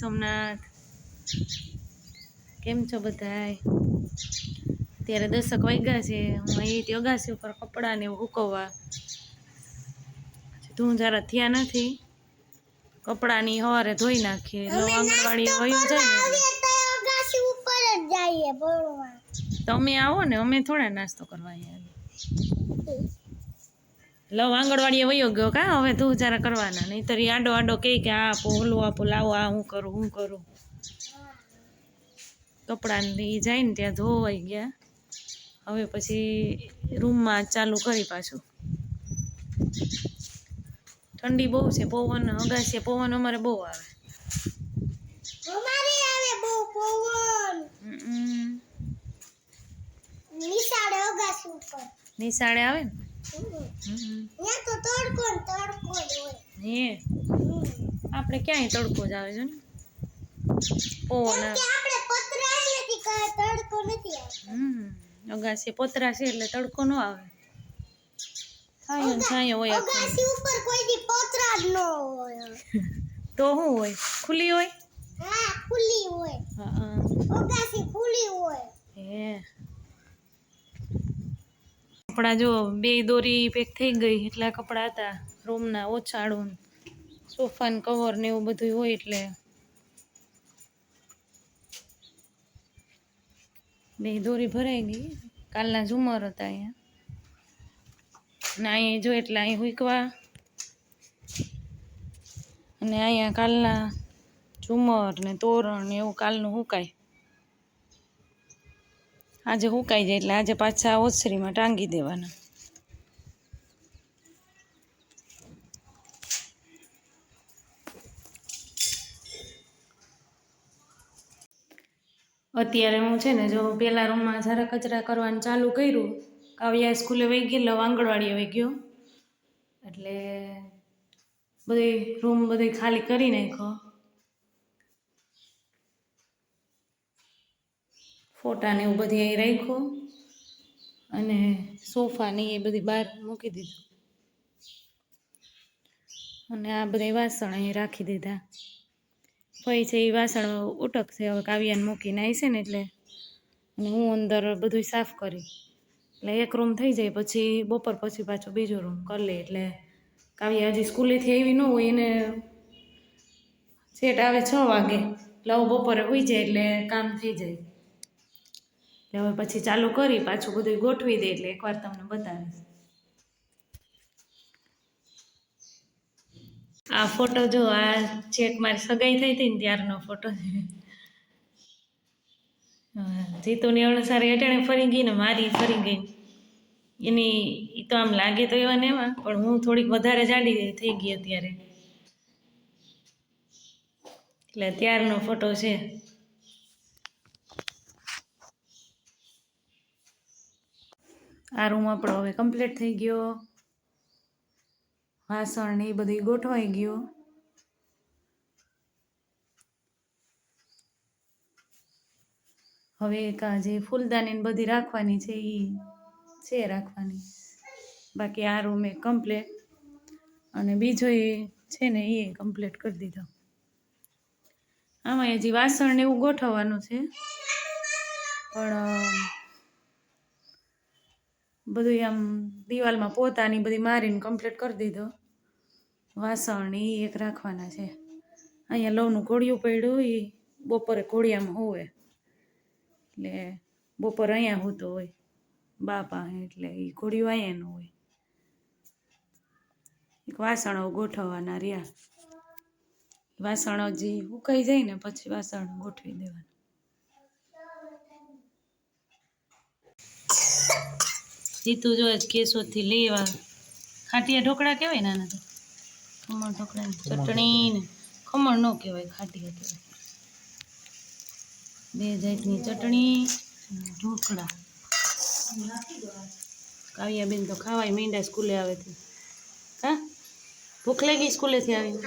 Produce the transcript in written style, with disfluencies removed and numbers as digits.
સોમનાથ કેમ છો બધાય? ત્યારે 10 વાગ્યા છે. હું અહીંથી અગાસી ઉપર કપડાં ને હુકવવા તું જરા થયા નથી. કપડાની સવારે ધોઈ નાખીએ. લો આંગણવાડી વયું જાય ને અગાસી ઉપર જ જઈએ ભણવા. તમે આવો ને, અમે થોડા નાસ્તો કરવા આવીએ. લવ આંગણવાડીએ વયો ગયો કા? હવે તું જરા કરવાના, નહીતર આડો આડો કે આ આપો ઓલું આપો લાવો આ હું કરું. કપડાં લઈ જાય ને ત્યાં ધોવાઈ ગયા. હવે પછી રૂમમાં ચાલુ કરી પાછું. ઠંડી બહુ છે, પવન અગાસીએ પવન અમારે બહુ આવે. નિશાળે આવે ને હે આપણે ક્યાંય તડકો જ આવે છે ને પવન આવે. અગાસી પતરા છે એટલે તડકો ન આવે. છાંયો હોય અગાસી ઉપર કોઈ દી પતરા જ ન હોય. તો શું હોય? ખુલ્લી હોય? હા ખુલ્લી હોય. હા અગાસી ખુલ્લી હોય. હે કપડા જો બે દોરી પેક થઈ ગઈ. એટલા કપડા હતા રૂમના, ઓછાડું સોફા ને કવર ને એવું બધું હોય એટલે બે દોરી ભરાઈ ગઈ. કાલના ઝુમર હતા અહીંયા ને અહીંયા જો એટલે અહીં હુકવા અને અહીંયા કાલના ઝુમર ને તોરણ ને એવું કાલનું હુકાય. આજે હુકાઈ જાય એટલે આજે પાછા ઓસરીમાં ટાંગી દેવાના. અત્યારે હું છે ને જો પેલા રૂમમાં જરા કચરા કરવાનું ચાલુ કર્યું. કાવ્યા સ્કૂલે વહી ગઈ, લવ આંગણવાડીએ વહી ગયો એટલે બધી રૂમ બધી ખાલી કરી નાખ્યો. ફોટા ને એવું બધી અહીં રાખ્યું અને સોફા ને એ બધી બહાર મૂકી દીધું અને આ બધા વાસણ અહીં રાખી દીધા. પછી છે એ વાસણ ઉટકશે. હવે કાવ્યાને મૂકીને આવી છે ને એટલે અને હું અંદર બધું સાફ કરી એટલે એક રૂમ થઈ જાય. પછી બપોર પછી પાછો બીજો રૂમ કરી લે એટલે કાવ્યા હજી સ્કૂલેથી આવી ન હોય. એને સેટ આવે 6 વાગે એટલે બપોરે હોઈ જાય એટલે કામ થઈ જાય. એટલે હવે પછી ચાલુ કરી પાછું બધું ગોઠવી દે એટલે એકવાર તમને બતાવીશ. આ ફોટો જો, આ ચેક મારી સગાઈ થઈ હતી ને ત્યારનો ફોટો છે. જીતુની અણસારી અટાણે ફરી ગઈ ને મારી ફરી ગઈ. એની એ તો આમ લાગે તો એવા ને એવા, પણ હું થોડીક વધારે જાડી થઈ ગઈ અત્યારે એટલે ત્યારનો ફોટો છે. આ રૂમ આપણો હવે કમ્પ્લીટ થઈ ગયો. વાસણ ને એ બધી ગોઠવાઈ ગયો. હવે એક જે ફૂલદાની બધી રાખવાની છે એ છે રાખવાની. બાકી આ રૂમ એક કમ્પ્લીટ અને બીજો એ છે ને એ કમ્પ્લીટ કરી દીધો. આમાં હજી વાસણ ને એવું ગોઠવવાનું છે પણ બધું આમ દિવાલમાં પોતાની બધી મારીને કમ્પ્લીટ કરી દીધો. વાસણ એ એક રાખવાના છે. અહીંયા લવનું ઘોડિયું પડ્યું. એ બપોરે ઘોડિયામાં હોવે એટલે બપોર અહીંયા હોતો હોય બાપા એટલે એ ઘોડિયું અહીંયાનું હોય. એક વાસણો ગોઠવવાના રહ્યા. વાસણો જે ઉકાઈ જાય ને પછી વાસણ ગોઠવી દેવાના. જીતુ જો કેશોદથી લેવા ખાટિયા ઢોકળા કહેવાય નાના તો ખમણ ઢોકળા ચટણી ને ખમણ ન કહેવાય, ખાટિયા કહેવાય. 2 જાતની ચટણી ઢોકળા. કાવ્યા બેન તો ખાવાય માંડ્યા સ્કૂલે આવેથી. હા ભૂખ લાગી સ્કૂલેથી આવી?